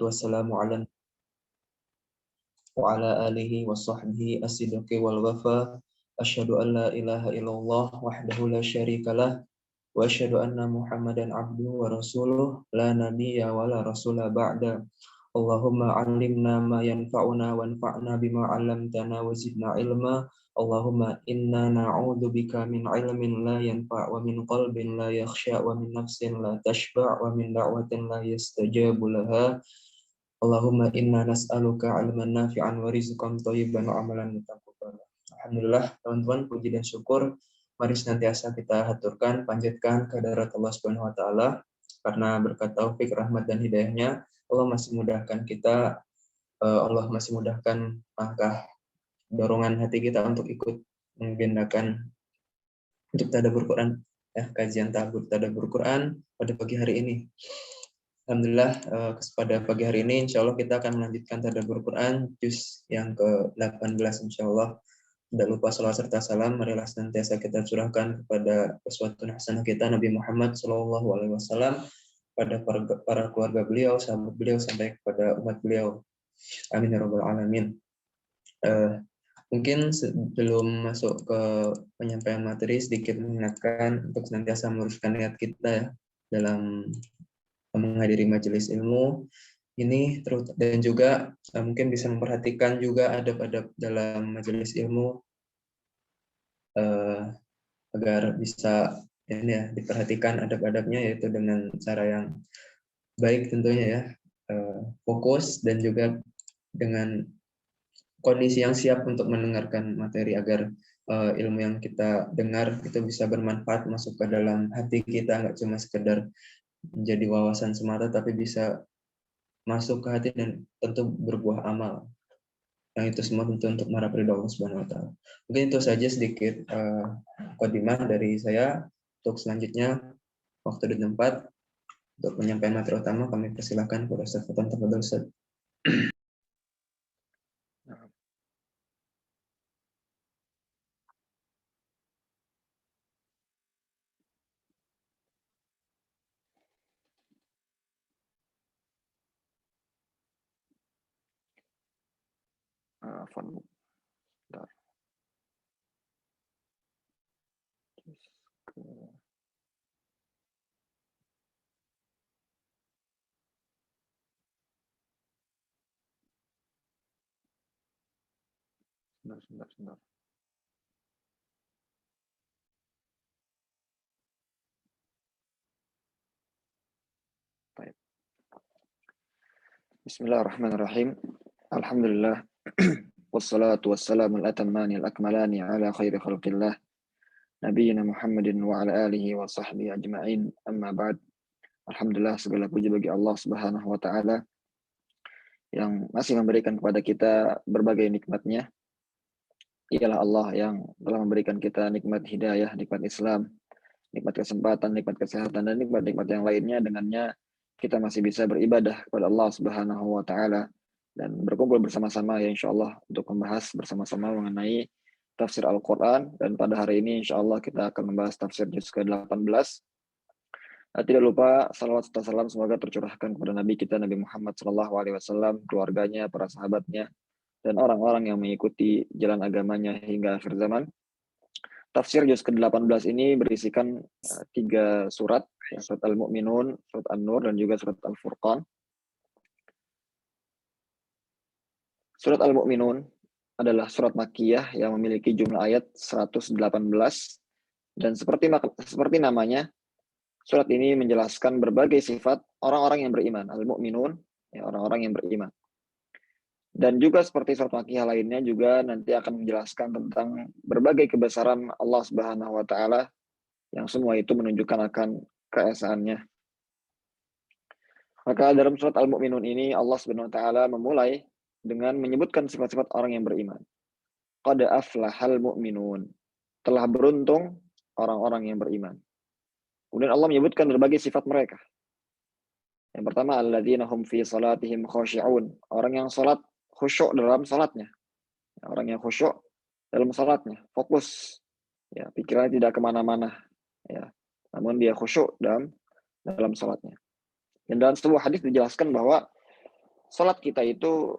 wassalamu ala wa ala alihi wa sahbihi as-sidqi wal wafa. Asyhadu an la ilaha illallah wahdahu la syarikalah wa asyhadu anna Muhammadan abduhu wa rasuluh la nabiyya wa la rasula ba'da. Allahumma 'allimna ma yanfa'una wanfa'na bima 'allamtana wa zidna ilma. Allahumma inna na'udzubika min 'ilmin la yanfa' wa min qalbin la yakhsha wa min nafsin la tashba' wa min da'watin la yastajabu laha. Allahumma inna nas'aluka 'ilman nafi'an wa rizqan thayyiban wa amalan mutaqabbala. Alhamdulillah, teman-teman, puji dan syukur mari senantiasa kita haturkan, panjatkan kehadirat Allah Subhanahu wa taala, karena berkat taufik, rahmat dan hidayahnya Allah masih mudahkan kita, Allah masih mudahkan langkah dorongan hati kita untuk ikut mengagendakan untuk tadabbur Quran, ya, kajian tadabbur Quran pada pagi hari ini. Alhamdulillah, pada pagi hari ini insya Allah kita akan melanjutkan tadabbur Quran juz yang ke-18 insya Allah. Tidak lupa salawat serta salam marilah senantiasa kita curahkan kepada uswatun hasanah kita Nabi Muhammad SAW, pada para keluarga beliau, sahabat beliau, sampai kepada umat beliau. Amin ya rabbal alamin. Mungkin sebelum masuk ke penyampaian materi, sedikit mengingatkan untuk senantiasa meluruskan niat kita, ya, dalam menghadiri majelis ilmu ini, dan juga mungkin bisa memperhatikan juga adab-adab dalam majelis ilmu, agar bisa ini, ya, diperhatikan adab-adabnya, yaitu dengan cara yang baik tentunya, ya, fokus dan juga dengan kondisi yang siap untuk mendengarkan materi, agar ilmu yang kita dengar itu bisa bermanfaat masuk ke dalam hati kita, nggak cuma sekedar menjadi wawasan semata, tapi bisa masuk ke hati dan tentu berbuah amal. Yang itu semua tentu untuk mengharap ridho Allah Subhanahu wa taala. Mungkin itu saja sedikit mukadimah dari saya. Untuk selanjutnya, waktu dan tempat untuk penyampaian materi utama kami persilakan kepada Ustaz Fatan. Tafadhol Ustaz. Sebentar. Baik. Bismillahirrahmanirrahim. Alhamdulillah. Wassalatu wassalamu al-atammani al-akmalani ala khairi khalqillah Nabiyyina Muhammadin wa ala alihi wa sahbihi ajma'in. Amma ba'd. Alhamdulillah, segala puji bagi Allah Subhanahu wa taala yang masih memberikan kepada kita berbagai nikmat-Nya. Ialah Allah yang telah memberikan kita nikmat hidayah, nikmat Islam, nikmat kesempatan, nikmat kesehatan, dan nikmat-nikmat yang lainnya. Dengannya kita masih bisa beribadah kepada Allah Subhanahu wa taala dan berkumpul bersama-sama, ya insyaallah, untuk membahas bersama-sama mengenai tafsir Al-Qur'an. Dan pada hari ini insyaallah kita akan membahas tafsir juz ke-18. Tidak lupa salawat serta salam semoga tercurahkan kepada Nabi kita Nabi Muhammad SAW, keluarganya, para sahabatnya, dan orang-orang yang mengikuti jalan agamanya hingga akhir zaman. Tafsir juz ke-18 ini berisikan 3 surat, ya, surat Al-Mu'minun, surat An-Nur, dan juga surat Al-Furqan. Surat Al-Mu'minun adalah surat Makkiyah yang memiliki jumlah ayat 118, dan seperti namanya, surat ini menjelaskan berbagai sifat orang-orang yang beriman, Al-Mu'minun, ya, orang-orang yang beriman. Dan juga seperti surat Makkiyah lainnya juga nanti akan menjelaskan tentang berbagai kebesaran Allah Subhanahu wa taala yang semua itu menunjukkan akan keesaannya. Maka dalam surat Al-Mu'minun ini Allah Subhanahu wa taala memulai dengan menyebutkan sifat-sifat orang yang beriman. Qad aflahal mu'minun. Telah beruntung orang-orang yang beriman. Kemudian Allah menyebutkan berbagai sifat mereka. Yang pertama, alladzina hum fi salatihim khashi'un. Orang yang salat khusyuk dalam salatnya. Orang yang khusyuk dalam salatnya, fokus, ya, pikirannya tidak kemana-mana, ya, namun dia khusyuk dalam salatnya. Dan dalam sebuah hadis dijelaskan bahwa sholat kita itu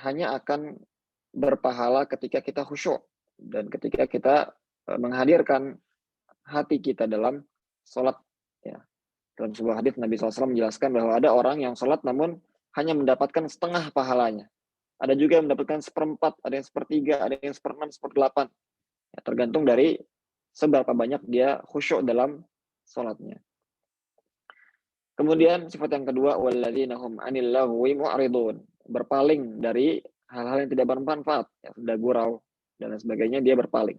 hanya akan berpahala ketika kita khusyuk dan ketika kita menghadirkan hati kita dalam sholat. Ya. Dalam sebuah hadis Nabi SAW menjelaskan bahwa ada orang yang sholat namun hanya mendapatkan setengah pahalanya. Ada juga yang mendapatkan seperempat, ada yang sepertiga, ada yang seperenam, seperdelapan. Ya, tergantung dari seberapa banyak dia khusyuk dalam sholatnya. Kemudian sifat yang kedua, walladzina hum 'anil lahwi mu'ridun, berpaling dari hal-hal yang tidak bermanfaat, ya, sudah gurau dan lain sebagainya, dia berpaling.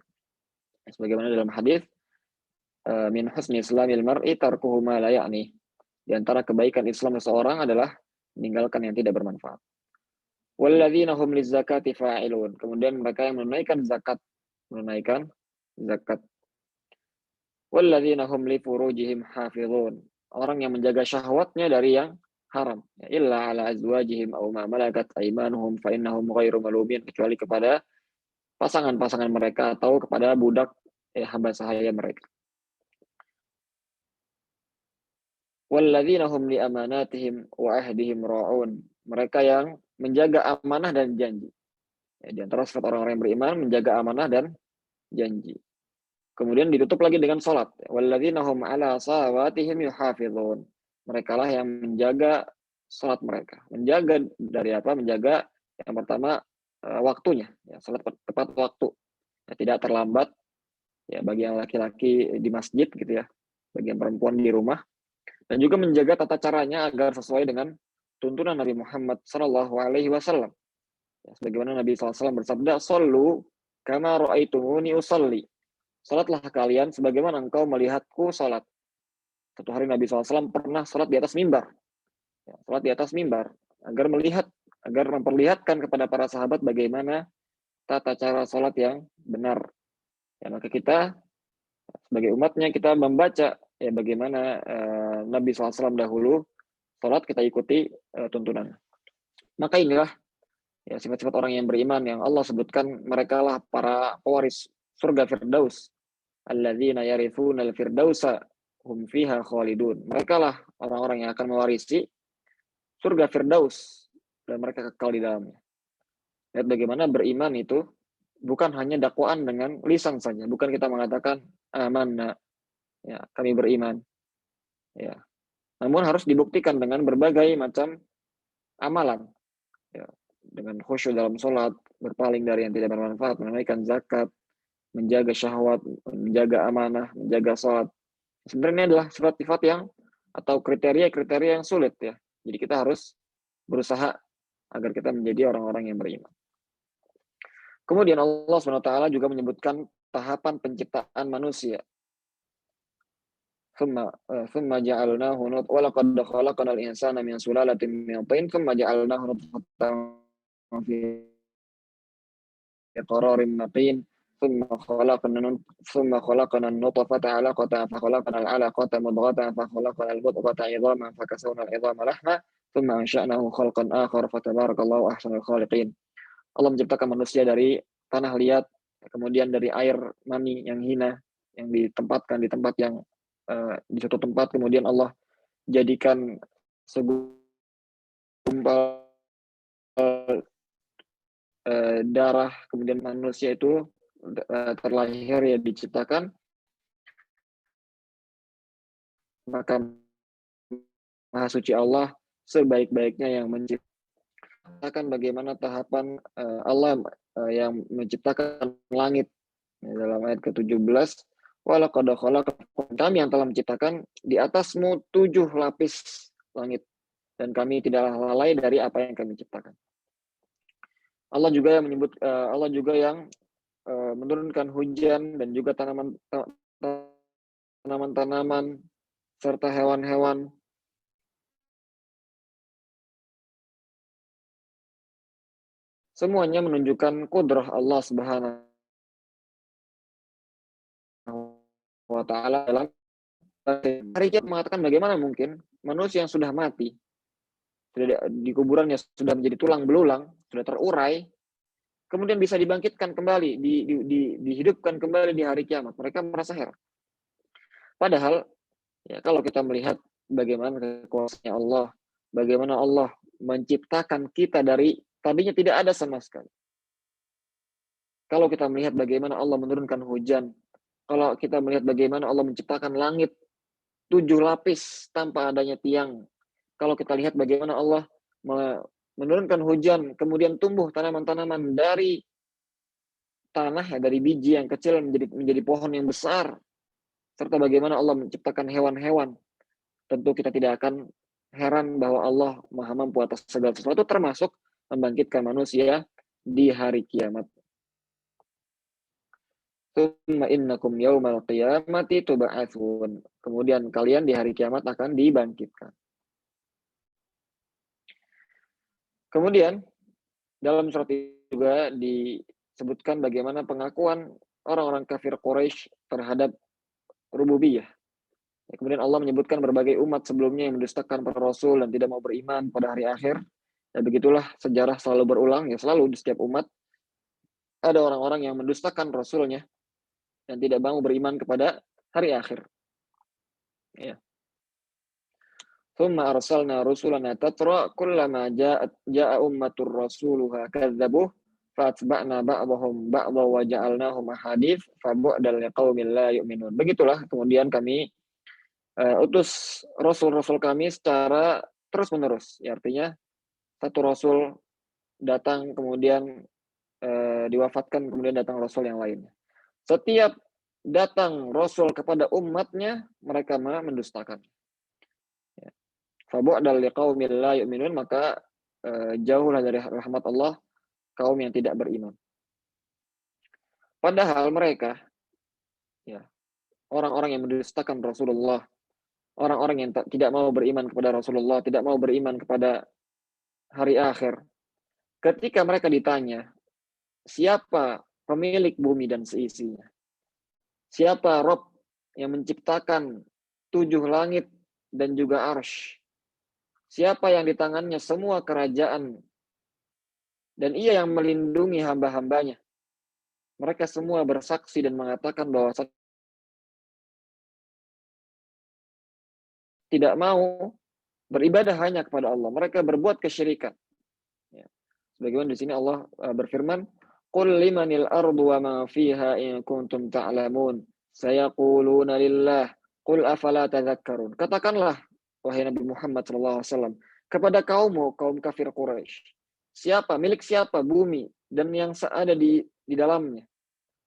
Sebagaimana dalam hadis, min husni islamil mar'i tarkuhu ma la ya'ni. Di antara kebaikan Islam seseorang adalah meninggalkan yang tidak bermanfaat. Walladzina hum lizakati fa'ilun, kemudian mereka yang menunaikan zakat. Walladzina hum li furujihim hafizun, orang yang menjaga syahwatnya dari yang haram. Illa ala azwajihim aw ma malakat aymanuhum fa innahum ghairu malumin, kecuali kepada pasangan-pasangan mereka atau kepada budak hamba sahaya mereka. Walladzina hum li amanatihim wa ahdihim ra'un, mereka yang menjaga amanah dan janji. Ya, di antara sifat orang-orang yang beriman menjaga amanah dan janji. Kemudian ditutup lagi dengan salat. Walladzina hum ala salawatihim yuhafizun, mereka lah yang menjaga salat mereka. Menjaga dari apa? Menjaga yang pertama waktunya, ya, salat tepat waktu. Ya, tidak terlambat. Ya, bagi yang laki-laki di masjid gitu ya, bagi yang perempuan di rumah. Dan juga menjaga tata caranya agar sesuai dengan tuntunan Nabi Muhammad SAW. Ya, sebagaimana Nabi SAW bersabda, "Shallu kama ra'aitumuni usalli." Salatlah kalian sebagaimana engkau melihatku salat. Satu hari Nabi SAW pernah salat di atas mimbar. Ya, salat di atas mimbar agar memperlihatkan kepada para sahabat bagaimana tata cara salat yang benar. Ya, maka kita sebagai umatnya kita membaca ya bagaimana Nabi SAW dahulu salat, kita ikuti tuntunan. Maka inilah ya sifat-sifat orang yang beriman yang Allah sebutkan, mereka lah para pewaris surga Firdaus. Alladzina yarithuna al-firdausa hum fiha khalidun. Mereka lah orang-orang yang akan mewarisi surga Firdaus dan mereka kekal di dalamnya. Lihat bagaimana beriman itu bukan hanya dakwaan dengan lisan saja, bukan kita mengatakan amanna, ya, kami beriman. Ya. Namun harus dibuktikan dengan berbagai macam amalan. Ya. Dengan khusyuk dalam sholat, berpaling dari yang tidak bermanfaat, menunaikan zakat, menjaga syahwat, menjaga amanah, menjaga sholat. Sebenarnya adalah sifat-sifat yang atau kriteria-kriteria yang sulit ya. Jadi kita harus berusaha agar kita menjadi orang-orang yang beriman. Kemudian Allah SWT juga menyebutkan tahapan penciptaan manusia. Thumma ja'alnahu nutfatan wa laqad khalaqnal insana min sulalatin min tin thumma ja'alnahu nutfatan fi qararin makin thumma khalaqna an-nutfata 'alaqatan fa khalaqna al-'alaqata mudghatan fa khalaqna al-mudghata 'idhaman fa kasawna al-'idhama lahma thumma ansha'nahu khalqan akhar fa tabarakallahu ahsanul khaliqin. Allah menciptakan manusia dari tanah liat, kemudian dari air mani yang hina yang ditempatkan di tempat yang di suatu tempat, kemudian Allah jadikan segumpal darah, kemudian manusia itu terlahir ya diciptakan, maka Maha Suci Allah sebaik-baiknya yang menciptakan bagaimana tahapan Allah yang menciptakan langit. Dalam ayat ke-17, walaqad khalaqakum, kami yang telah menciptakan di atasmu 7 lapis langit dan kami tidaklah lalai dari apa yang kami ciptakan. Allah juga yang menyebut Allah juga yang menurunkan hujan dan juga tanaman-tanaman serta hewan-hewan. Semuanya menunjukkan kudrah Allah Subhanahu wa ta'ala dalam hari kiamat. Mengatakan bagaimana mungkin manusia yang sudah mati, sudah di kuburannya sudah menjadi tulang belulang, sudah terurai, kemudian bisa dibangkitkan kembali, dihidupkan kembali di hari kiamat. Mereka merasa heran. Padahal ya kalau kita melihat bagaimana kekuasaannya Allah, bagaimana Allah menciptakan kita dari tadinya tidak ada sama sekali. Kalau kita melihat bagaimana Allah menurunkan hujan, kalau kita melihat bagaimana Allah menciptakan langit 7 lapis tanpa adanya tiang, kalau kita lihat bagaimana Allah menurunkan hujan, kemudian tumbuh tanaman-tanaman dari tanah, ya, dari biji yang kecil menjadi pohon yang besar, serta bagaimana Allah menciptakan hewan-hewan, tentu kita tidak akan heran bahwa Allah Maha Mampu atas segala sesuatu, termasuk membangkitkan manusia di hari kiamat. Tsumma innakum yaumal qiyamati tub'atsun. Kemudian kalian di hari kiamat akan dibangkitkan. Kemudian dalam surat itu juga disebutkan bagaimana pengakuan orang-orang kafir Quraisy terhadap rububiyah. Kemudian Allah menyebutkan berbagai umat sebelumnya yang mendustakan para rasul dan tidak mau beriman pada hari akhir. Ya begitulah sejarah selalu berulang, ya selalu di setiap umat ada orang-orang yang mendustakan rasulnya dan tidak mau beriman kepada hari akhir. Ya. Tsumma arsalna rusulana tatra kullama ja'a ummatur rasuluha kadzabuh fatba'na ba'dahum ba'dha wa ja'alnahum ahadits fabu'dal liqaumin la yu'minun. Begitulah kemudian kami utus rasul-rasul kami secara terus-menerus. Ya, artinya satu rasul datang kemudian diwafatkan, kemudian datang rasul yang lainnya. Setiap datang rasul kepada umatnya, mereka mendustakan. Ya. Fabu'dal liqaumin la yu'minun, maka jauhlah dari rahmat Allah kaum yang tidak beriman. Padahal mereka, ya, orang-orang yang mendustakan Rasulullah, orang-orang yang tidak mau beriman kepada Rasulullah, tidak mau beriman kepada hari akhir, ketika mereka ditanya, siapa pemilik bumi dan seisinya? Siapa Rob yang menciptakan 7 langit dan juga arsy? Siapa yang di tangannya semua kerajaan dan ia yang melindungi hamba-hambanya? Mereka semua bersaksi dan mengatakan bahwa tidak mau beribadah hanya kepada Allah. Mereka berbuat kesyirikan. Ya. Sebagaimana di sini Allah berfirman, "Qul limanil ardu wa ma fiha in kuntum ta'lamun. Sayaquluna lillah. Qul afala tadhakkarun." Katakanlah wahai Nabi Muhammad SAW kepada kaum kafir Quraisy, milik siapa bumi dan yang ada di dalamnya?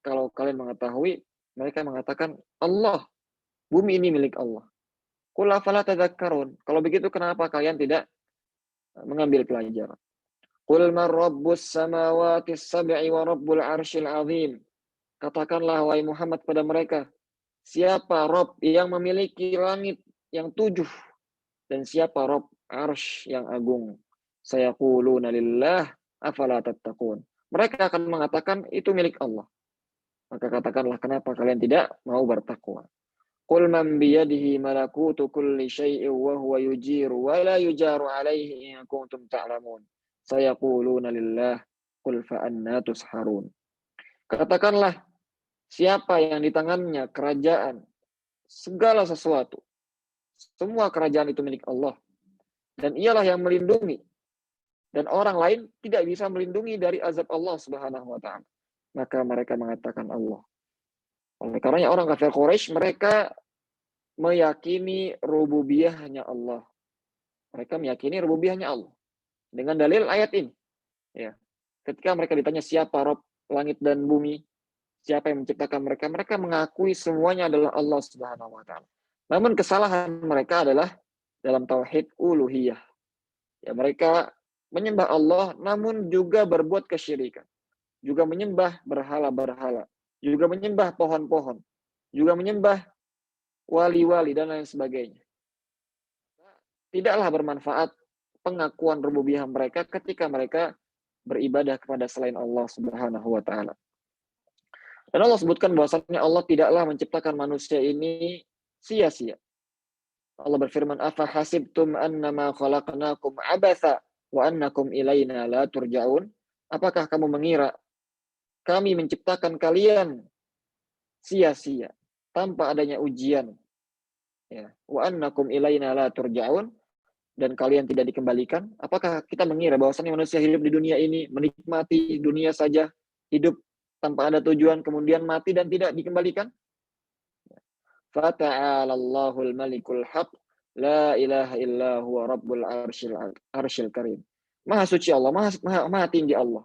Kalau kalian mengetahui, mereka mengatakan Allah. Bumi ini milik Allah. Qul afala tadhakkarun. Kalau begitu kenapa kalian tidak mengambil pelajaran? Qul man rabbus samawati sab'i wa rabbul arsyil azim. Katakanlah wahai Muhammad pada mereka, siapa Rabb yang memiliki langit yang 7 dan siapa Rabb arsy yang agung? Sayaquluna lillah afala tattaqun. Mereka akan mengatakan itu milik Allah. Maka katakanlah kenapa kalian tidak mau bertakwa? Qul man biyadihi malakutu kulli syai'in wa huwa yujiru wa la yujaru alaihi in kuntum ta'lamun. Sayaquluna lillah qul fa anna tusharun. Katakanlah siapa yang di tangannya kerajaan segala sesuatu. Semua kerajaan itu milik Allah. Dan ialah yang melindungi. Dan orang lain tidak bisa melindungi dari azab Allah Subhanahu wa ta'ala. Maka mereka mengatakan Allah. Oleh karenanya orang kafir Quraisy mereka meyakini rububiyahnya Allah. Mereka meyakini rububiyahnya Allah. Dengan dalil ayat ini. Ya. Ketika mereka ditanya siapa Rabb langit dan bumi, siapa yang menciptakan mereka, mereka mengakui semuanya adalah Allah Subhanahu wa ta'ala. Namun kesalahan mereka adalah dalam tauhid uluhiyah. Ya, mereka menyembah Allah namun juga berbuat kesyirikan. Juga menyembah berhala-berhala, juga menyembah pohon-pohon, juga menyembah wali-wali dan lain sebagainya. Tidaklah bermanfaat pengakuan rububiyah mereka ketika mereka beribadah kepada selain Allah Subhanahu wa ta'ala. Dan Allah sebutkan bahwasanya Allah tidaklah menciptakan manusia ini sia-sia. Allah berfirman, "Afa hasibtum annama khalaqnakum abatha wa annakum ilaina la turja'un?" Apakah kamu mengira kami menciptakan kalian sia-sia tanpa adanya ujian? Ya, wa annakum ilaina la turja'un, dan kalian tidak dikembalikan? Apakah kita mengira bahwasannya manusia hidup di dunia ini, menikmati dunia saja, hidup tanpa ada tujuan, kemudian mati dan tidak dikembalikan? Fata'alallahul malikul haq, la ilaha illa huwa rabbul arsyil karim. Maha suci Allah, maha tinggi Allah.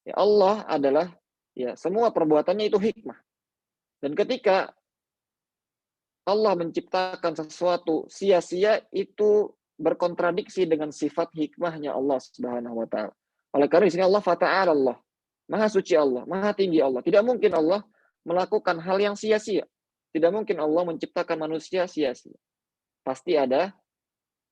Ya, Allah adalah, ya, semua perbuatannya itu hikmah. Dan ketika Allah menciptakan sesuatu sia-sia, itu berkontradiksi dengan sifat hikmahnya Allah Subhanahu wa taala. Oleh karena di sini Allah fata'ala Allah, maha suci Allah, maha tinggi Allah. Tidak mungkin Allah melakukan hal yang sia-sia. Tidak mungkin Allah menciptakan manusia sia-sia. Pasti ada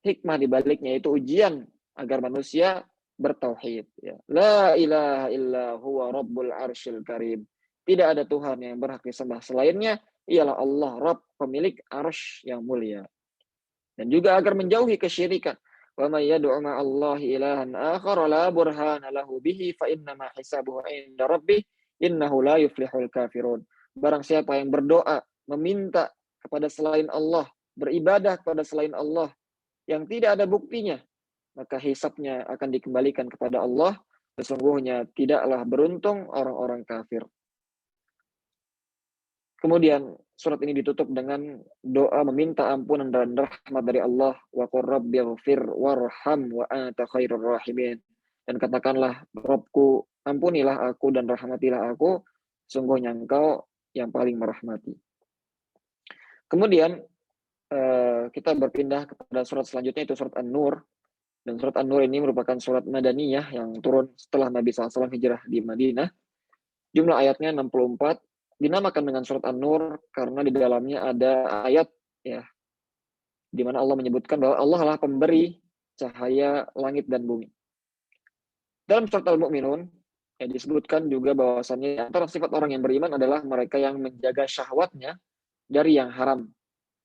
hikmah di baliknya, yaitu ujian agar manusia bertauhid. Ya. La ilaha illa huwa rabbul arsyil karim. Tidak ada Tuhan yang berhak disembah selainnya, ialah Allah, Rabb, pemilik arsy yang mulia. Dan juga agar menjauhi kesyirikan. Wa may yad'u ma'allahi ilahan akhar la burhana lahu bihi fa innama hisabuhu 'inda rabbih innahu la yuflihul kafirun. Barang siapa yang berdoa, meminta kepada selain Allah, beribadah kepada selain Allah yang tidak ada buktinya, maka hisabnya akan dikembalikan kepada Allah. Sesungguhnya tidaklah beruntung orang-orang kafir. Kemudian surat ini ditutup dengan doa meminta ampunan dan rahmat dari Allah. Wa qur rabbighfir warham wa anta khairur rahimin. Dan katakanlah, Rabbku, ampunilah aku dan rahmatilah aku, sungguhnya Engkau yang paling merahmati. Kemudian kita berpindah kepada surat selanjutnya, itu surat An-Nur. Dan surat An-Nur ini merupakan surat Madaniyah yang turun setelah Nabi SAW hijrah di Madinah. Jumlah ayatnya 64. Dinamakan dengan surat An-Nur karena di dalamnya ada ayat, ya, di mana Allah menyebutkan bahwa Allah adalah pemberi cahaya langit dan bumi. Dalam surat Al-Mu'minun disebutkan juga bahwasannya antara sifat orang yang beriman adalah mereka yang menjaga syahwatnya dari yang haram.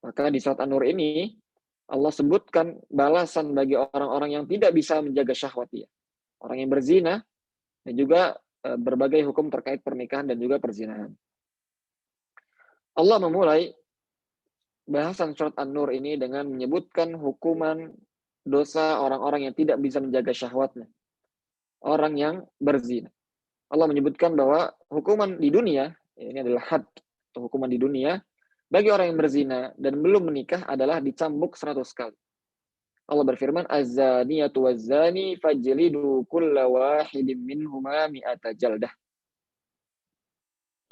Maka di surat An-Nur ini Allah sebutkan balasan bagi orang-orang yang tidak bisa menjaga syahwatnya, orang yang berzina, dan juga berbagai hukum terkait pernikahan dan juga perzinahan. Allah memulai bahasan surat An-Nur ini dengan menyebutkan hukuman dosa orang-orang yang tidak bisa menjaga syahwatnya, orang yang berzina. Allah menyebutkan bahwa hukuman di dunia, ini adalah had, atau hukuman di dunia, bagi orang yang berzina dan belum menikah adalah dicambuk 100 kali. Allah berfirman, Az-zaniyatu waz-zani fajlidu kulla wahidin minhuma mi'ata jaldah.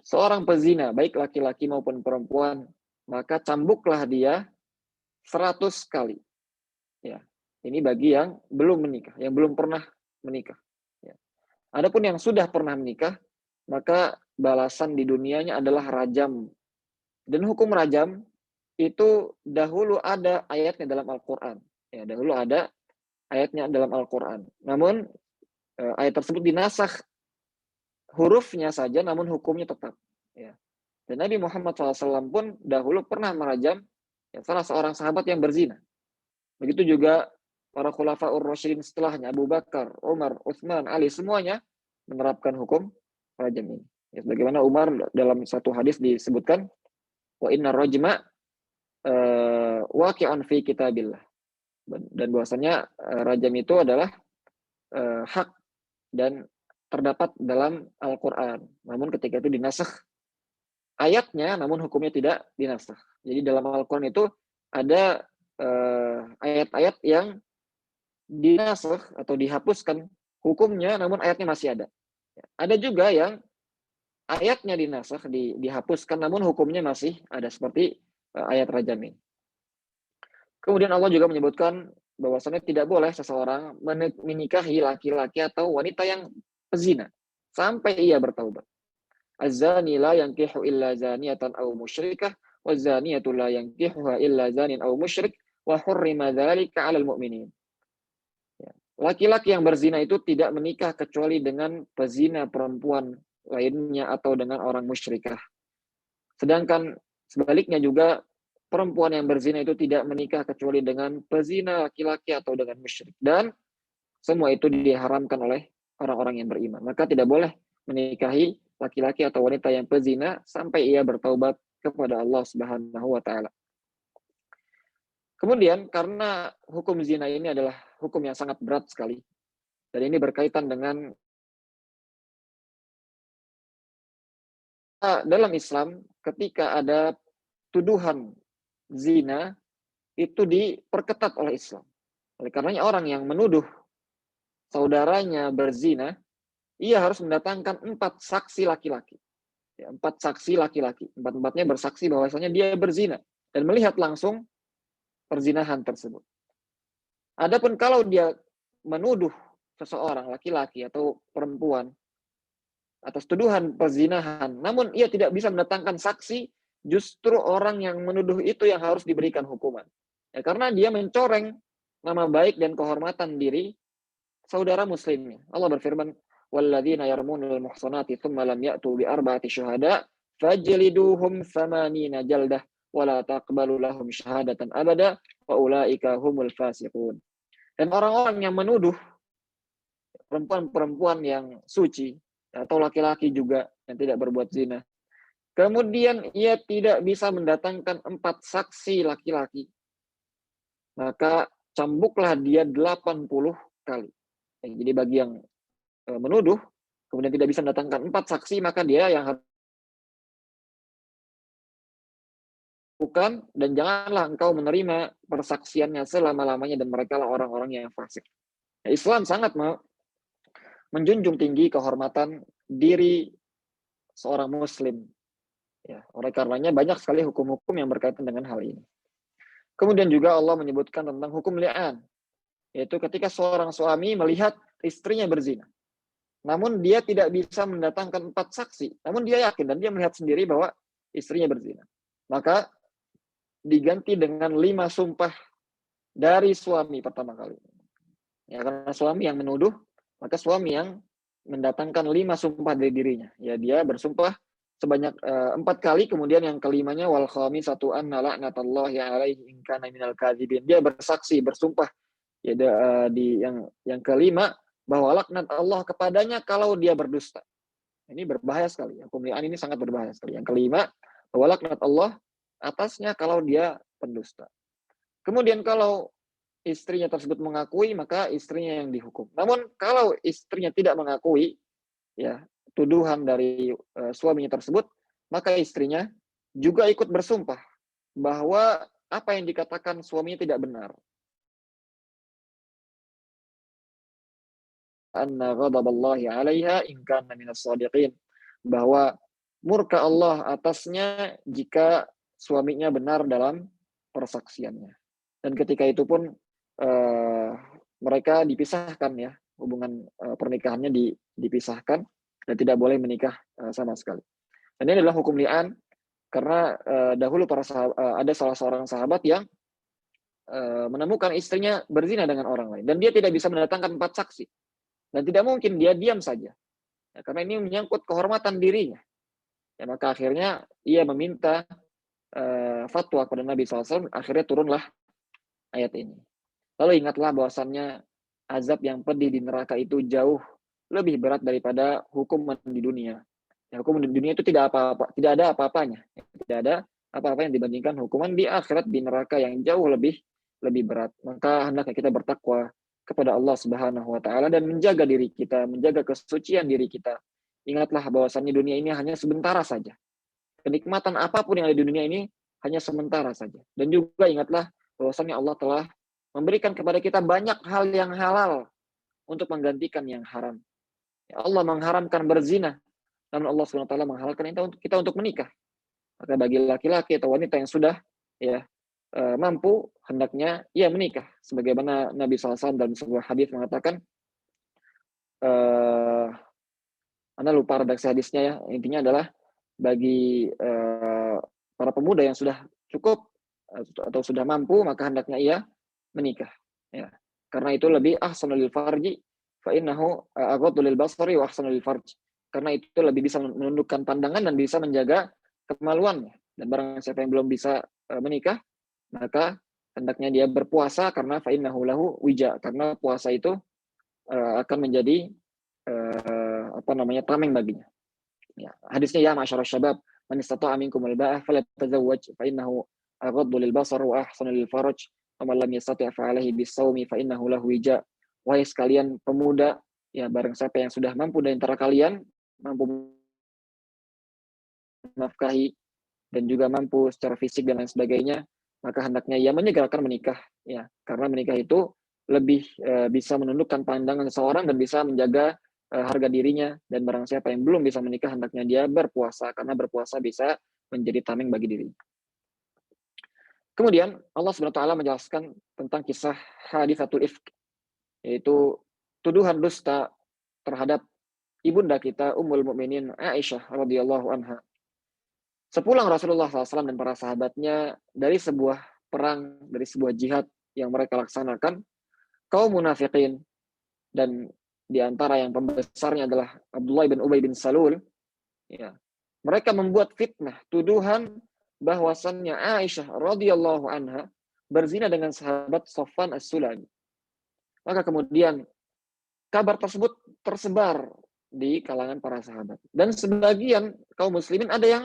Seorang pezina, baik laki-laki maupun perempuan, maka cambuklah dia 100 kali. Ya. Ini bagi yang belum menikah, yang belum pernah menikah. Ya. Adapun yang sudah pernah menikah, maka balasan di dunianya adalah rajam. Dan hukum rajam itu dahulu ada ayatnya dalam Al-Quran. Ya, dahulu ada ayatnya dalam Al-Quran. Namun ayat tersebut dinasakh, hurufnya saja, namun hukumnya tetap. Ya. Dan Nabi Muhammad SAW pun dahulu pernah merajam, ya, salah seorang sahabat yang berzina. Begitu juga para khulafaur rasyidin setelahnya, Abu Bakar, Umar, Utsman, Ali, semuanya menerapkan hukum rajam ini. Ya, sebagaimana Umar dalam satu hadis disebutkan, wa inna rajma waqi'un fi kitabillah. Dan bahwasanya rajam itu adalah hak dan terdapat dalam Al-Quran. Namun ketika itu dinasakh ayatnya, namun hukumnya tidak dinasakh. Jadi dalam Al-Quran itu ada ayat-ayat yang dinasakh atau dihapuskan hukumnya, namun ayatnya masih ada. Ada juga yang ayatnya dinasakh, dihapuskan, namun hukumnya masih ada, seperti ayat rajam ini. Kemudian Allah juga menyebutkan bahwasannya tidak boleh seseorang menikahi laki-laki atau wanita yang pezina sampai ia bertaubat. Az-zani la yankihu illa zaniyatan aw musyrikah wa zaniyatu la yankihuha illa zanin aw musyrik wa hurrima dzalika 'alal mu'minin. Laki-laki yang berzina itu tidak menikah kecuali dengan pezina perempuan lainnya atau dengan orang musyrikah. Sedangkan sebaliknya juga perempuan yang berzina itu tidak menikah kecuali dengan pezina laki-laki atau dengan musyrik. Dan semua itu diharamkan oleh orang-orang yang beriman. Maka tidak boleh menikahi laki-laki atau wanita yang pezina sampai ia bertaubat kepada Allah Subhanahu wa taala. Kemudian karena hukum zina ini adalah hukum yang sangat berat sekali, dan ini berkaitan dengan dalam Islam ketika ada tuduhan zina itu diperketat oleh Islam. Oleh karenanya orang yang menuduh saudaranya berzina, ia harus mendatangkan 4 saksi laki-laki. Ya, 4 saksi laki-laki. 4-empatnya bersaksi bahwasanya dia berzina dan melihat langsung perzinahan tersebut. Adapun kalau dia menuduh seseorang laki-laki atau perempuan atas tuduhan perzinahan, namun ia tidak bisa mendatangkan saksi, justru orang yang menuduh itu yang harus diberikan hukuman. Ya, karena dia mencoreng nama baik dan kehormatan diri saudara muslimnya. Allah berfirman, "Walladzina yarmunul muhsanati tsumma lam ya'tu bi arba'ati syuhada fajliduhum 80 jaldah wa la taqbalu lahum syahadatan abada wa ulaika humul fasiqun." Dan orang-orang yang menuduh perempuan-perempuan yang suci atau laki-laki juga yang tidak berbuat zina, kemudian ia tidak bisa mendatangkan 4 saksi laki-laki, maka cambuklah dia 80 kali. Jadi bagi yang menuduh, kemudian tidak bisa mendatangkan 4 saksi, maka dia yang harus lakukan, dan janganlah engkau menerima persaksiannya selama-lamanya, dan mereka lah orang-orang yang fasik. Nah, Islam sangat menjunjung tinggi kehormatan diri seorang muslim. Ya, oleh karenanya banyak sekali hukum-hukum yang berkaitan dengan hal ini. Kemudian juga Allah menyebutkan tentang hukum li'an, yaitu ketika seorang suami melihat istrinya berzina, namun dia tidak bisa mendatangkan 4 saksi, namun dia yakin dan dia melihat sendiri bahwa istrinya berzina, maka diganti dengan 5 sumpah dari suami pertama kali. Ya, karena suami yang menuduh, maka suami yang mendatangkan 5 sumpah dari dirinya. Ya, dia bersumpah sebanyak 4 kali, kemudian yang kelimanya wal khamisatu anna la'natallahi alaihi in kana minal kadzibin. Dia bersaksi, bersumpah ya di yang kelima bahwa laknat Allah kepadanya kalau dia berdusta. Ini berbahaya sekali. Hukum li'an ini sangat berbahaya sekali. Yang kelima, bahwa laknat Allah atasnya kalau dia pendusta. Kemudian kalau istrinya tersebut mengakui, maka istrinya yang dihukum. Namun kalau istrinya tidak mengakui ya tuduhan dari suaminya tersebut, maka istrinya juga ikut bersumpah bahwa apa yang dikatakan suaminya tidak benar. Anna ghadaballahi 'alaiha in kana minas shadiqin, bahwa murka Allah atasnya jika suaminya benar dalam persaksiannya. Dan ketika itu pun mereka dipisahkan ya, hubungan pernikahannya dipisahkan dan tidak boleh menikah sama sekali. Dan ini adalah hukum li'an karena dahulu ada salah seorang sahabat yang menemukan istrinya berzina dengan orang lain dan dia tidak bisa mendatangkan 4 saksi. Dan tidak mungkin dia diam saja. Ya, karena ini menyangkut kehormatan dirinya. Ya, maka akhirnya ia meminta fatwa kepada Nabi SAW, akhirnya turunlah ayat ini. Lalu ingatlah bahwasannya azab yang pedih di neraka itu jauh lebih berat daripada hukuman di dunia. Ya, hukuman di dunia itu tidak ada apa-apanya. Tidak ada apa-apa yang dibandingkan hukuman di akhirat di neraka yang jauh lebih berat. Maka hendaknya kita bertakwa kepada Allah Subhanahu wa taala dan menjaga diri kita, menjaga kesucian diri kita. Ingatlah bahwasannya dunia ini hanya sementara saja. Kenikmatan apapun yang ada di dunia ini hanya sementara saja. Dan juga ingatlah bahwasannya Allah telah memberikan kepada kita banyak hal yang halal untuk menggantikan yang haram. Ya, Allah mengharamkan berzina, namun Allah SWT menghalalkan kita untuk menikah. Maka bagi laki-laki atau wanita yang sudah ya mampu, hendaknya ia menikah. Sebagaimana Nabi SAW dalam sebuah hadis mengatakan, Anda lupa redaksi hadisnya ya, intinya adalah bagi para pemuda yang sudah cukup atau sudah mampu, maka hendaknya ia menikah. Ya. Karena itu lebih ahsanul lil farji, fa innahu aghaddu lil basari wa ahsanul lil farji. Karena itu lebih bisa menundukkan pandangan dan bisa menjaga kemaluannya. Dan barang siapa yang belum bisa menikah, maka hendaknya dia berpuasa karena fa innahu lahu wija, karena puasa itu akan menjadi tameng baginya. Ya, hadisnya ya masyarakat syabab, man istata'a minkum al-ba'ah falyatazawwaj fa innahu aghaddu lil basar wa ahsanu lil faraj Wa lam yastati' fa 'alaihi bis-shaumi fa innahu lahu wija. Wahai sekalian pemuda, ya barang siapa yang sudah mampu dari antara kalian, mampu menafkahi dan juga mampu secara fisik dan lain sebagainya, maka hendaknya ia menyegerakan menikah, ya, karena menikah itu lebih bisa menundukkan pandangan seseorang dan bisa menjaga harga dirinya. Dan barang siapa yang belum bisa menikah, hendaknya dia berpuasa, karena berpuasa bisa menjadi tameng bagi diri. Kemudian Allah SWT menjelaskan tentang kisah hadisatul ifk, yaitu tuduhan dusta terhadap ibunda kita Ummul Mukminin Aisyah radhiyallahu anha. Sepulang Rasulullah SAW dan para sahabatnya dari sebuah perang, dari sebuah jihad yang mereka laksanakan, kaum munafikin, dan di antara yang pembesarnya adalah Abdullah bin Ubay bin Salul, ya, mereka membuat fitnah, tuduhan bahwasannya Aisyah radhiyallahu anha berzina dengan sahabat Safwan As-Sulami. Maka kemudian kabar tersebut tersebar di kalangan para sahabat. Dan sebagian kaum muslimin ada yang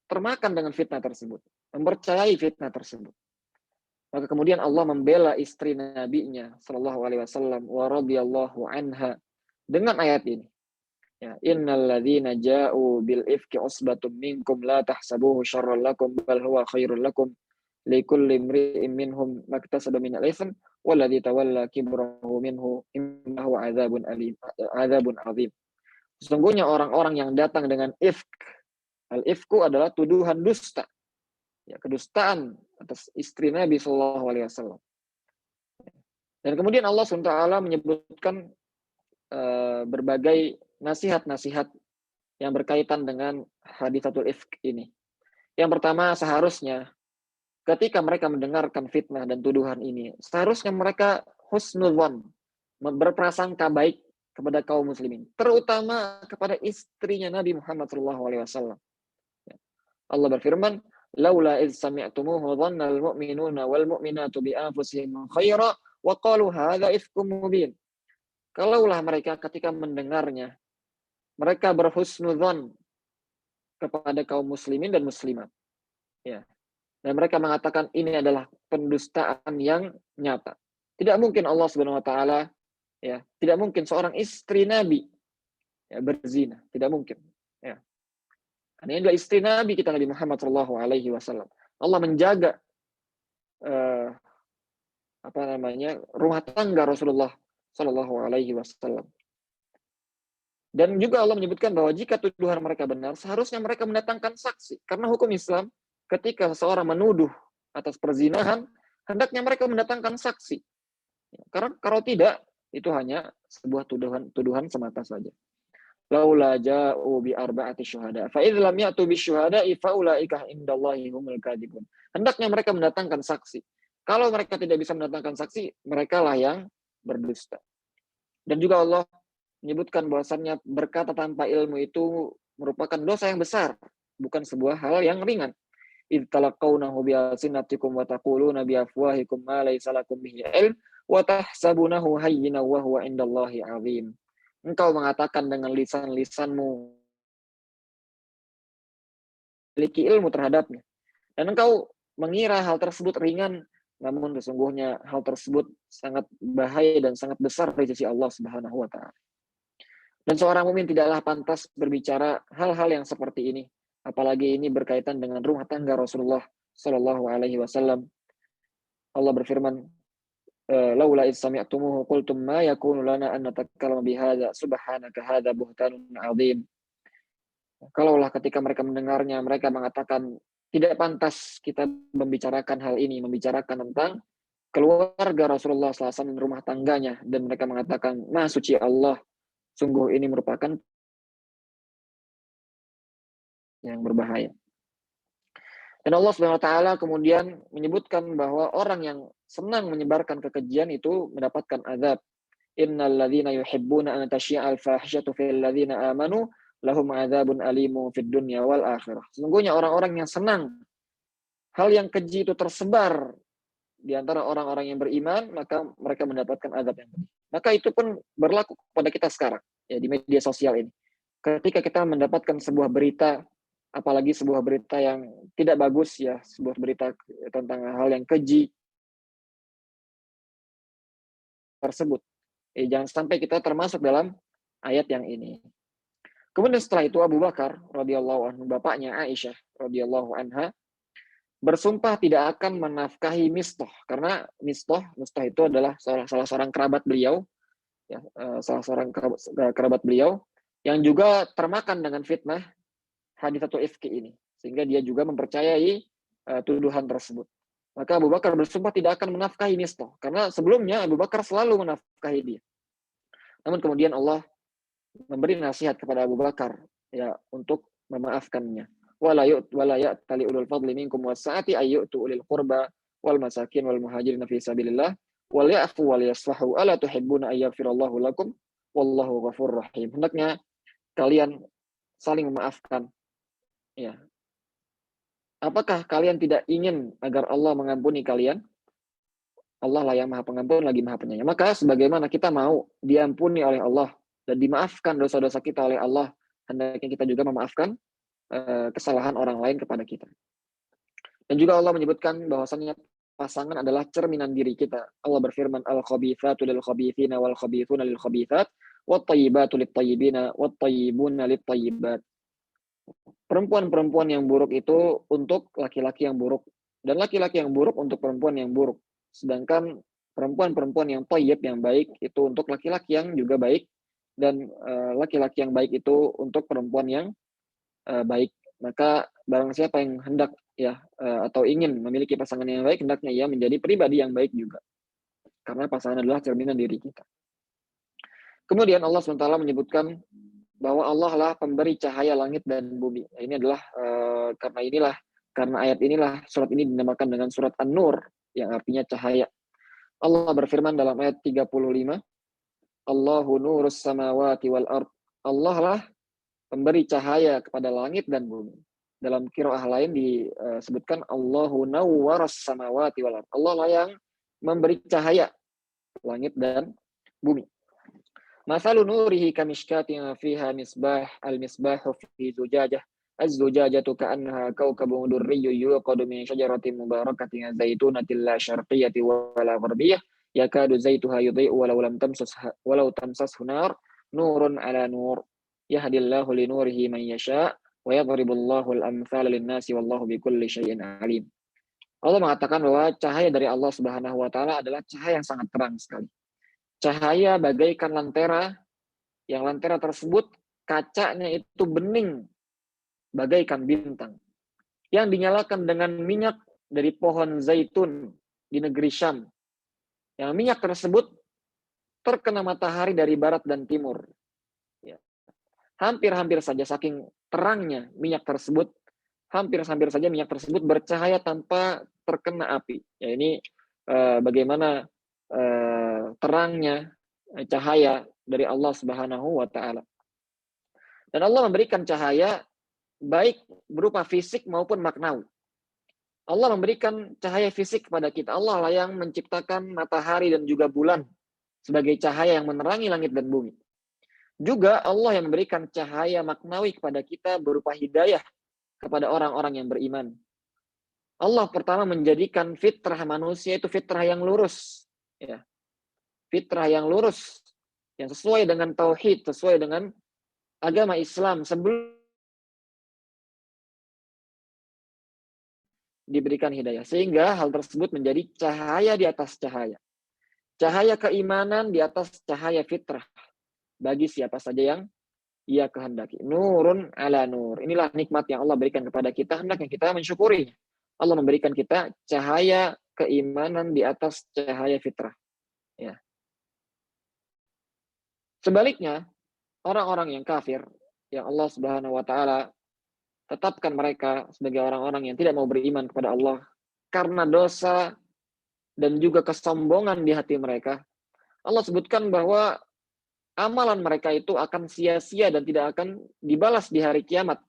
termakan dengan fitnah tersebut, mempercayai fitnah tersebut. Maka kemudian Allah membela istri Nabi-Nya sallallahu alaihi wasallam wa radhiyallahu anha dengan ayat ini. Ya, innal ladzina ja'u bil ifki usbatum minkum la tahsabuhu syarran lakum bal huwa khairul lakum likulli imri'in minhum maktasaba min al-itsm walladzi tawalla kibrahu minhu innahu adzabun alim, adzabun azim. Sesungguhnya orang-orang yang datang dengan ifk, al-ifku adalah tuduhan dusta, ya, kedustaan atas istri Nabi Shallallahu Alaihi Wasallam. Dan kemudian Allah SWT menyebutkan berbagai nasihat-nasihat yang berkaitan dengan hadisatul ifk ini. Yang pertama, seharusnya ketika mereka mendengarkan fitnah dan tuduhan ini, seharusnya mereka husnudzon, berprasangka baik kepada kaum muslimin, terutama kepada istrinya Nabi Muhammad SAW. Allah berfirman, laula idz sami'tumuhu dhanna al-mu'minuna wal mu'minatu bi anfusihim khaira wa qalu hadza ifkum mubin. Kalaulah mereka ketika mendengarnya, mereka berhusnudzon kepada kaum muslimin dan muslimat, ya. Dan mereka mengatakan ini adalah pendustaan yang nyata. Tidak mungkin Allah Subhanahu wa taala, ya, tidak mungkin seorang istri Nabi, ya, berzina, tidak mungkin, ya. Ini adalah istri Nabi kita Nabi Muhammad sallallahu alaihi wasallam. Allah menjaga rumah tangga Rasulullah sallallahu alaihi wasallam. Dan juga Allah menyebutkan bahwa jika tuduhan mereka benar, seharusnya mereka mendatangkan saksi. Karena hukum Islam, ketika seseorang menuduh atas perzinahan, hendaknya mereka mendatangkan saksi. Karena kalau tidak, itu hanya sebuah tuduhan semata saja. Laula ja'u bi arba'ati syuhada fa idz lam ya'tu bi syuhada'i fa ulaika indallahi humul kadzibun. Hendaknya mereka mendatangkan saksi. Kalau mereka tidak bisa mendatangkan saksi, merekalah yang berdusta. Dan juga Allah menyebutkan bahwasannya berkata tanpa ilmu itu merupakan dosa yang besar, bukan sebuah hal yang ringan. Idz talaqawnahu bi alsinatikum wa taquluna bi afwahikum ma laysa lakum bihi ilm wa tahsabunahu hayyinan wa huwa indallahi 'azim. Engkau mengatakan dengan lisan-lisanmu memiliki ilmu terhadapnya, dan engkau mengira hal tersebut ringan, namun sesungguhnya hal tersebut sangat bahaya dan sangat besar di sisi Allah Subhanahu wa taala. Dan seorang mukmin tidaklah pantas berbicara hal-hal yang seperti ini, apalagi ini berkaitan dengan rumah tangga Rasulullah sallallahu alaihi wasallam. Allah berfirman, laula idz sami'tumuhu qultum ma yakunu lana an natakallama bihadza subhanaka hadza buhtanun 'adzim. Kalaulah ketika mereka mendengarnya, mereka mengatakan tidak pantas kita membicarakan hal ini, membicarakan tentang keluarga Rasulullah SAW dan rumah tangganya, dan mereka mengatakan, Maha suci Allah, sungguh ini merupakan yang berbahaya. Dan Allah SWT kemudian menyebutkan bahwa orang yang senang menyebarkan kekejian itu mendapatkan azab. Innal ladzina yuhibbuna an tasyi'al fahsyatu fil ladzina amanu lahum adzabun alimun fid dunya wal akhirah. Sesungguhnya orang-orang yang senang hal yang keji itu tersebar di antara orang-orang yang beriman, maka mereka mendapatkan azab yang pedih. Maka itu pun berlaku kepada kita sekarang, ya, di media sosial ini. Ketika kita mendapatkan sebuah berita, apalagi sebuah berita yang tidak bagus, ya, sebuah berita tentang hal yang keji, tersebut. Jangan sampai kita termasuk dalam ayat yang ini. Kemudian setelah itu Abu Bakar radhiyallahu anhu, bapaknya Aisyah radhiyallahu anha, bersumpah tidak akan menafkahi Mistah, karena Mistah itu adalah salah seorang kerabat beliau, ya, salah seorang kerabat beliau yang juga termakan dengan fitnah haditsatul ifki ini, sehingga dia juga mempercayai tuduhan tersebut. Maka Abu Bakar bersumpah tidak akan menafkahi Mistah, karena sebelumnya Abu Bakar selalu menafkahi dia. Namun kemudian Allah memberi nasihat kepada Abu Bakar, ya, untuk memaafkannya. Wala ya'tali ulul fadli minkum wasa'ati ayyutu ulil qurba wal masakin wal muhajirin fi sabilillah wal ya'fu wal yasfahu ala tuhibbuna ayyaghfirallahu lakum wallahu ghafurur rahim. Hendaknya kalian saling memaafkan. Ya. Apakah kalian tidak ingin agar Allah mengampuni kalian? Allah lah yang Maha Pengampun lagi Maha Penyayang. Maka sebagaimana kita mau diampuni oleh Allah dan dimaafkan dosa-dosa kita oleh Allah, hendaknya kita juga memaafkan kesalahan orang lain kepada kita. Dan juga Allah menyebutkan bahwasannya pasangan adalah cerminan diri kita. Allah berfirman, al-khabithatu lil-khabithina wal-khabithuna lil-khabithat wat-tayyibatu lit-tayyibina wat-tayyibuna lit-tayyibat. Perempuan-perempuan yang buruk itu untuk laki-laki yang buruk, dan laki-laki yang buruk untuk perempuan yang buruk. Sedangkan perempuan-perempuan yang thayyib, yang baik, itu untuk laki-laki yang juga baik, dan laki-laki yang baik itu untuk perempuan yang baik. Maka barang siapa yang hendak, ya, atau ingin memiliki pasangan yang baik, hendaknya ia menjadi pribadi yang baik juga, karena pasangan adalah cerminan diri kita. Kemudian Allah SWT menyebutkan bahwa Allah lah pemberi cahaya langit dan bumi. Ini adalah karena ayat inilah surat ini dinamakan dengan surat An-Nur, yang artinya cahaya. Allah berfirman dalam ayat 35, Allahu nurus samawati wal ard. Allah lah pemberi cahaya kepada langit dan bumi. Dalam qiraah lain disebutkan Allahu nawwaras samawati wal ard. Allah lah yang memberi cahaya langit dan bumi. Masalu nurihi kamishkatin fiha misbah, al-misbahu fi zujajah. Az-zujajatu ka'annaha kawkabun durriyyun yuqadu min syajaratin mubarakatin zaitunatin la syarqiyyati wa la gharbiyyah yakadu zaituha yudhi'u walau tamsashu nar nurun ala nur yahdillahu li nurihi man yasha' wa yadribullahu al-amthala lin-nasi wallahu bikulli syai'in alim. Allah mengatakan bahwa cahaya dari Allah Subhanahu wa taala adalah cahaya yang sangat terang sekali. Cahaya bagaikan lentera, yang lentera tersebut kacanya itu bening bagaikan bintang, yang dinyalakan dengan minyak dari pohon zaitun di negeri Syam. Yang minyak tersebut terkena matahari dari barat dan timur. Ya. Hampir-hampir saja saking terangnya minyak tersebut, hampir-hampir saja minyak tersebut bercahaya tanpa terkena api. Ya, ini bagaimana terangnya cahaya dari Allah Subhanahu wa taala. Dan Allah memberikan cahaya baik berupa fisik maupun maknawi. Allah memberikan cahaya fisik kepada kita. Allah lah yang menciptakan matahari dan juga bulan sebagai cahaya yang menerangi langit dan bumi. Juga Allah yang memberikan cahaya maknawi kepada kita berupa hidayah kepada orang-orang yang beriman. Allah pertama menjadikan fitrah manusia itu fitrah yang lurus. Ya. Fitrah yang lurus, yang sesuai dengan tauhid, sesuai dengan agama Islam sebelum diberikan hidayah. Sehingga hal tersebut menjadi cahaya di atas cahaya. Cahaya keimanan di atas cahaya fitrah. Bagi siapa saja yang ia kehendaki. Nurun ala nur. Inilah nikmat yang Allah berikan kepada kita. Hendaknya kita mensyukurinya. Allah memberikan kita cahaya keimanan di atas cahaya fitrah. Ya. Sebaliknya, orang-orang yang kafir, yang Allah Subhanahu wa taala tetapkan mereka sebagai orang-orang yang tidak mau beriman kepada Allah karena dosa dan juga kesombongan di hati mereka. Allah sebutkan bahwa amalan mereka itu akan sia-sia dan tidak akan dibalas di hari kiamat.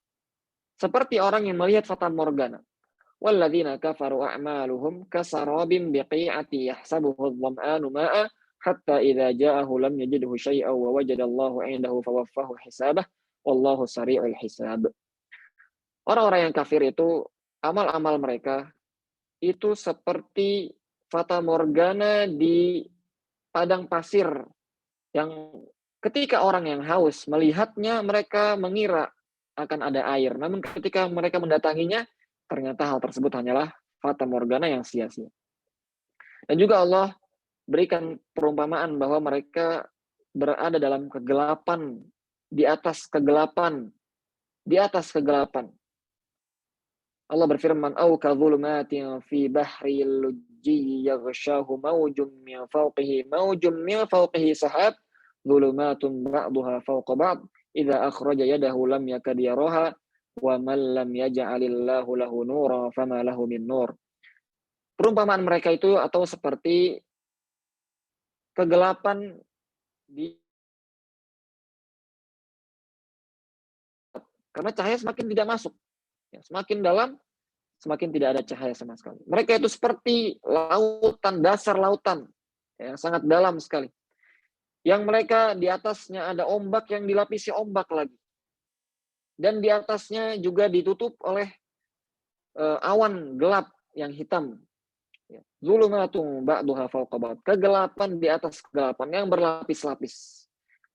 Seperti orang yang melihat fata morgana. Walladzina kafaru a'maluhum kasarabim biqi'ati yahsabuhu adh-dhama'anu ma'a hatta idza ja'ahu lam yajidhu syai'an wa wajadallahu 'indahu fawaffahu hisabah wallahu sari'ul hisab. Orang-orang yang kafir itu amal-amal mereka itu seperti fata morgana di padang pasir yang ketika orang yang haus melihatnya, mereka mengira akan ada air. Namun ketika mereka mendatanginya, ternyata hal tersebut hanyalah fata morgana yang sia-sia. Dan juga Allah berikan perumpamaan bahwa mereka berada dalam kegelapan, di atas kegelapan, di atas kegelapan. Allah berfirman, "Au kadzulumatin fi bahri lujji yaghshahu mawjum min fawqihi sahab, dzulumatun ba'daha fawqa ba'd, idza akhraja yadahu lam yakad yaraha, wa man lam yaj'alillahu lahu nuran fama lahu min nur." Perumpamaan mereka itu atau seperti kegelapan di karena cahaya semakin tidak masuk. Ya, semakin dalam, semakin tidak ada cahaya sama sekali. Mereka itu seperti lautan, dasar lautan, yang sangat dalam sekali. Yang mereka di atasnya ada ombak yang dilapisi ombak lagi. Dan di atasnya juga ditutup oleh awan gelap yang hitam. Zulumatun ba'duha fawqa ba'd. Kegelapan di atas kegelapan yang berlapis-lapis.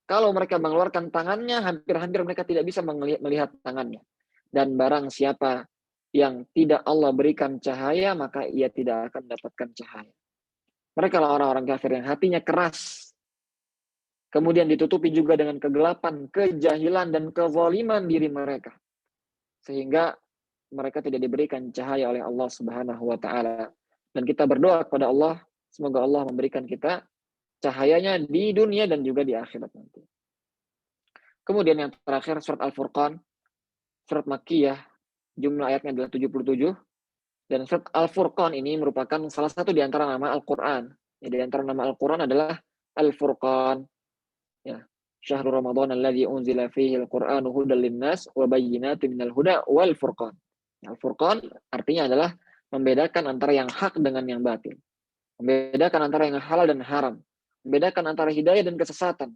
Kalau mereka mengeluarkan tangannya, hampir-hampir mereka tidak bisa melihat tangannya. Dan barang siapa yang tidak Allah berikan cahaya, maka ia tidak akan mendapatkan cahaya. Mereka lah orang-orang kafir yang hatinya keras. Kemudian ditutupi juga dengan kegelapan, kejahilan, dan kezaliman diri mereka. Sehingga mereka tidak diberikan cahaya oleh Allah Subhanahu wa Ta'ala. Dan kita berdoa kepada Allah, semoga Allah memberikan kita cahayanya di dunia dan juga di akhirat nanti. Kemudian yang terakhir, surat Al-Furqan, surat Makkiyah, jumlah ayatnya adalah 77. Dan surat Al-Furqan ini merupakan salah satu di antara nama Al-Quran. Ya, di antara nama Al-Quran adalah Al-Furqan. Ya. Syahrul Ramadan alladzi unzila fihi al-Qur'anu hudal linnas wa bayyinatin minal huda wal furqan. Al-Furqan artinya adalah membedakan antara yang hak dengan yang batil. Membedakan antara yang halal dan haram. Membedakan antara hidayah dan kesesatan.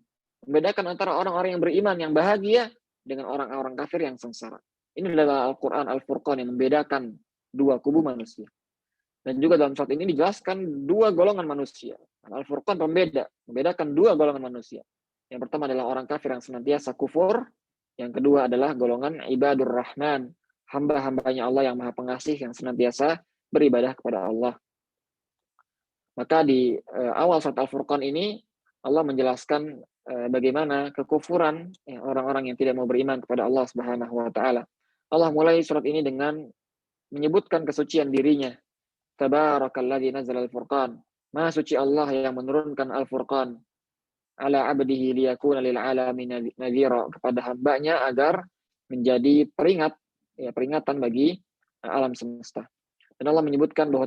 Membedakan antara orang-orang yang beriman yang bahagia dengan orang-orang kafir yang sengsara. Ini adalah Al-Quran Al-Furqan yang membedakan dua kubu manusia. Dan juga dalam surat ini dijelaskan dua golongan manusia. Al-Furqan membedakan dua golongan manusia. Yang pertama adalah orang kafir yang senantiasa kufur. Yang kedua adalah golongan ibadur rahman, hamba-hambanya Allah yang maha pengasih, yang senantiasa beribadah kepada Allah. Maka di awal surat Al-Furqan ini, Allah menjelaskan bagaimana kekufuran orang-orang yang tidak mau beriman kepada Allah Subhanahu wa Ta'ala. Allah mulai surat ini dengan menyebutkan kesucian dirinya. Tabarakalladzi nazzala al-Furqan. Maha suci Allah yang menurunkan Al-Furqan ala abdihi liyakuna lil alamin nadhira, kepada hambanya agar menjadi peringatan bagi alam semesta. Dan Allah menyebutkan bahwa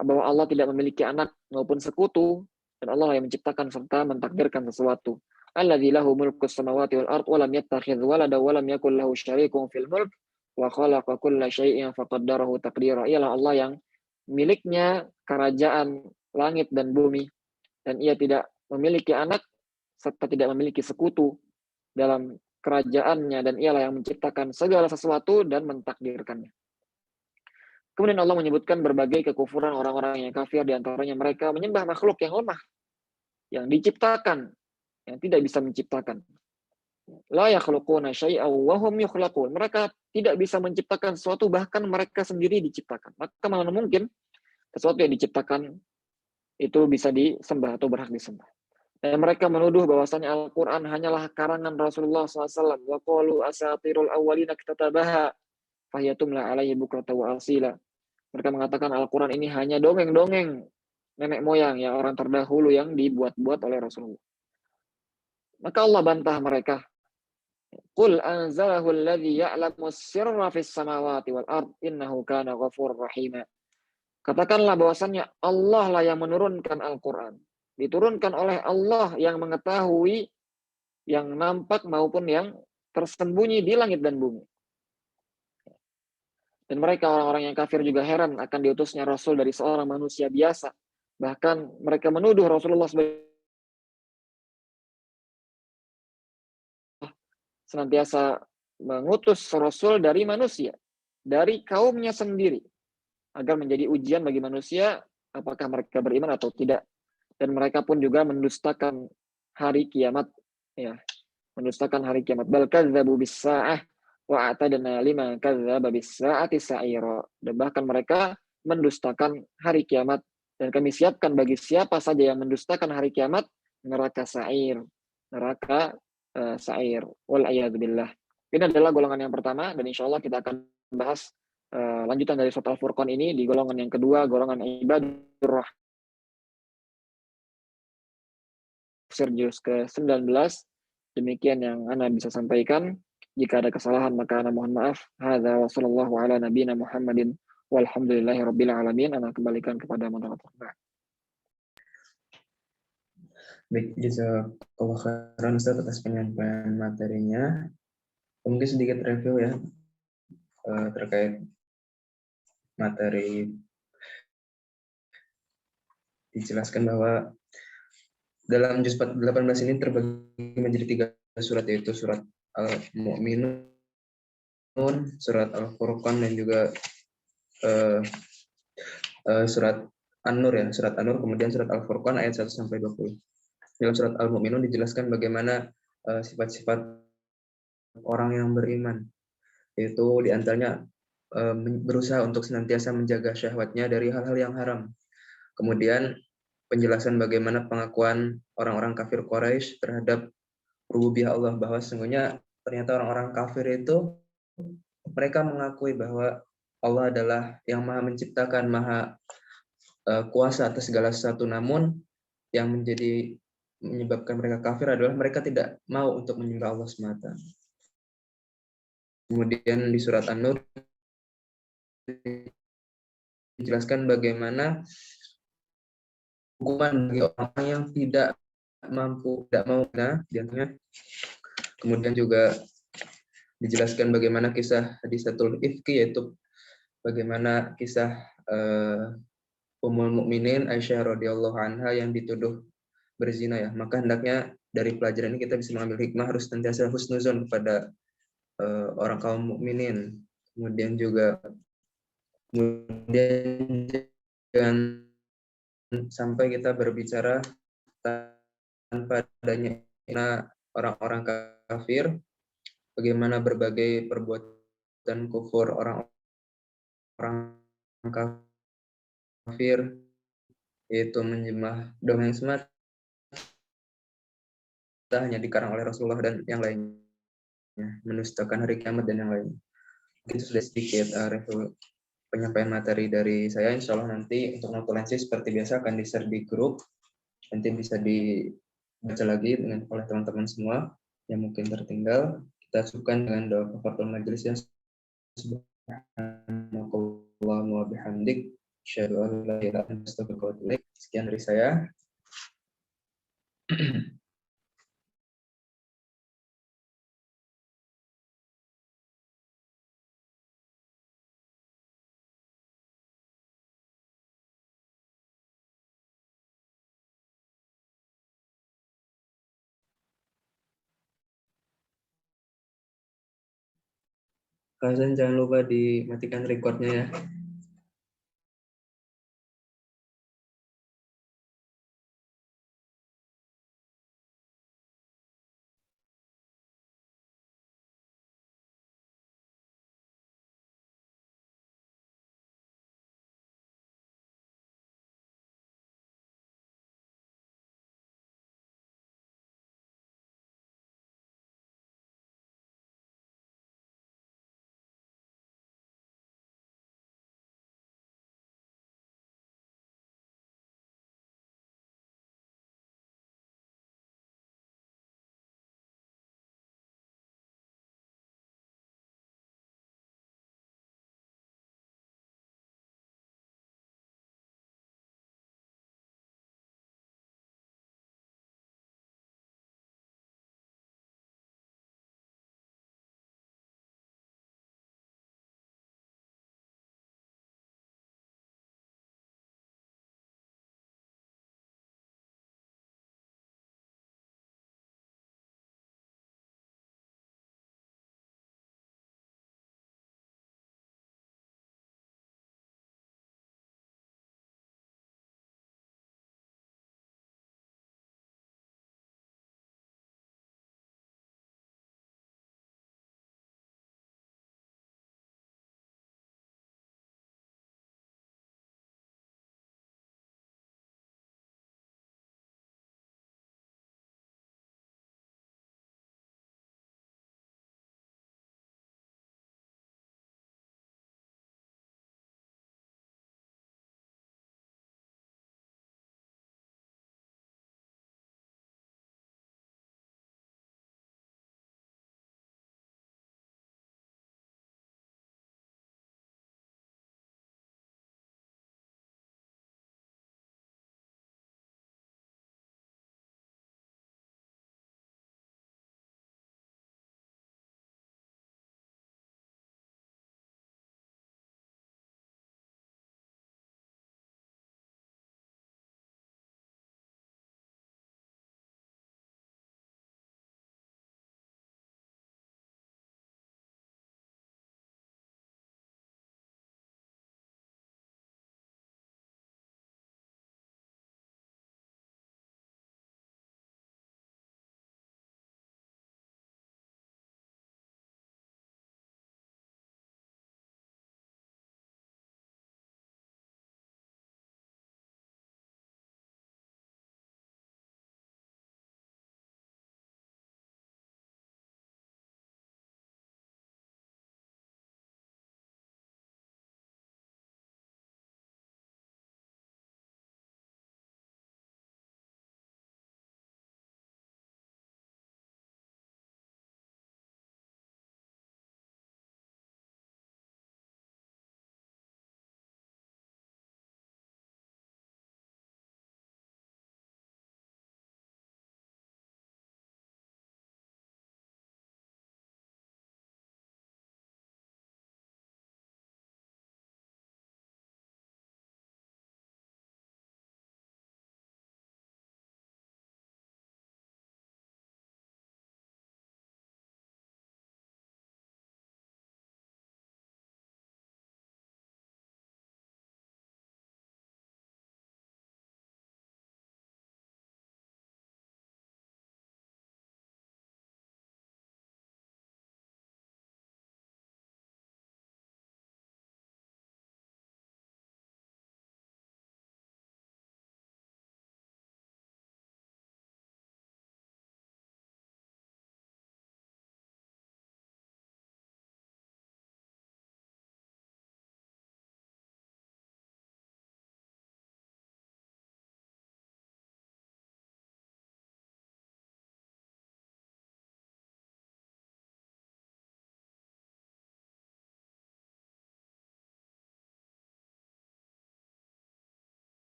bahwa Allah tidak memiliki anak maupun sekutu, dan Allah yang menciptakan serta mentakdirkan sesuatu. Alladzi lahu mulkus samawati wal ard wa lam yattakhidh walada wa lam yakul lahu syarikun fil mulk wa khalaqa kulla syai'in faqaddarahu taqdira. Ialah Allah yang miliknya kerajaan langit dan bumi, dan ia tidak memiliki anak serta tidak memiliki sekutu dalam kerajaannya, dan ialah yang menciptakan segala sesuatu dan mentakdirkannya. Kemudian Allah menyebutkan berbagai kekufuran orang-orang yang kafir, diantaranya mereka menyembah makhluk yang lemah, yang diciptakan, yang tidak bisa menciptakan. La yakhluquna syai'aw wa hum yukhlaqun. Mereka tidak bisa menciptakan sesuatu, bahkan mereka sendiri diciptakan. Maka mana mungkin sesuatu yang diciptakan itu bisa disembah atau berhak disembah. Dan mereka menuduh bahwasanya Al-Quran hanyalah karangan Rasulullah SAW. Wa qalu asatirul awwalina iktatabaha fahiyatumla alaihi bukrata wa asila. Mereka mengatakan Al-Quran ini hanya dongeng-dongeng nenek moyang yang orang terdahulu yang dibuat-buat oleh Rasulullah. Maka Allah bantah mereka. Qul anzalahu alladhi ya'lamu sirra fis samawati wal ard innahu kana ghafurur rahima. Katakanlah bahwasannya Allah lah yang menurunkan Al-Quran. Diturunkan oleh Allah yang mengetahui yang nampak maupun yang tersembunyi di langit dan bumi. Dan mereka orang-orang yang kafir juga heran akan diutusnya Rasul dari seorang manusia biasa. Bahkan mereka menuduh Rasulullah senantiasa mengutus Rasul dari manusia, dari kaumnya sendiri, agar menjadi ujian bagi manusia apakah mereka beriman atau tidak. dan mereka pun juga mendustakan hari kiamat, ya, mendustakan hari kiamat. Bal kadzabu bis-saa'ah wa a'tadna liman kadzdzaba bis-saa'ati sa'ira. Dan bahkan mereka mendustakan hari kiamat, dan kami siapkan bagi siapa saja yang mendustakan hari kiamat neraka sa'ir, neraka sa'ir. Wal billah. Ini adalah golongan yang pertama, dan insya Allah kita akan bahas lanjutan dari surat Al-Furqan ini di golongan yang kedua, golongan ibadur rahman. Juz ke-19. Demikian yang Ana bisa sampaikan. Jika ada kesalahan maka Ana mohon maaf. Hadza wa sallallahu ala nabiyina Muhammadin walhamdulillahi rabbil alamin. Ana kembalikan kepada moderator. Baik, jazakallah khairan Ustaz atas penyampaian materinya. Mungkin sedikit review ya terkait materi. Dijelaskan bahwa dalam juz 18 ini terbagi menjadi 3 surat, yaitu surat Al-Mu'minun, surat Al-Furqan, dan juga surat An-Nur ya, surat An-Nur, kemudian surat Al-Furqan ayat 1 sampai 20. Dalam surat Al-Mu'minun dijelaskan bagaimana sifat-sifat orang yang beriman, yaitu diantaranya berusaha untuk senantiasa menjaga syahwatnya dari hal-hal yang haram. Kemudian penjelasan bagaimana pengakuan orang-orang kafir Quraisy terhadap rububiyah Allah, bahwa sesungguhnya ternyata orang-orang kafir itu mereka mengakui bahwa Allah adalah yang maha menciptakan, maha kuasa atas segala sesuatu, namun yang menyebabkan mereka kafir adalah mereka tidak mau untuk menyembah Allah semata. Kemudian di surat An-Nur dijelaskan bagaimana hukuman bagi orang yang tidak mampu, tidak mau, diantaranya. Kemudian juga dijelaskan bagaimana kisah hadisatul ifki, yaitu bagaimana kisah Ummul Mukminin Aisyah radhiyallahu anha yang dituduh berzina ya. Maka hendaknya dari pelajaran ini kita bisa mengambil hikmah, harus sentiasa husnuzon kepada orang kaum mukminin. Kemudian jangan sampai kita berbicara tanpa adanya orang-orang kafir, bagaimana berbagai perbuatan kufur orang-orang kafir, yaitu menyembah dongeng semata hanya dikarang oleh Rasulullah dan yang lainnya, mendustakan hari kiamat dan yang lainnya. Itu sudah sedikit review penyampaian materi dari saya. Insya Allah nanti untuk notulensi seperti biasa akan di-share di grup, nanti bisa dibaca lagi oleh teman-teman semua yang mungkin tertinggal. Kita cukupkan dengan doa kafaratul majelis yang subhanallahi wa bihamdik asyhadu an la ilaha illa anta astaghfiruka wa atubu ilaik. Sekian dari saya. Kalian jangan lupa dimatikan recordnya ya.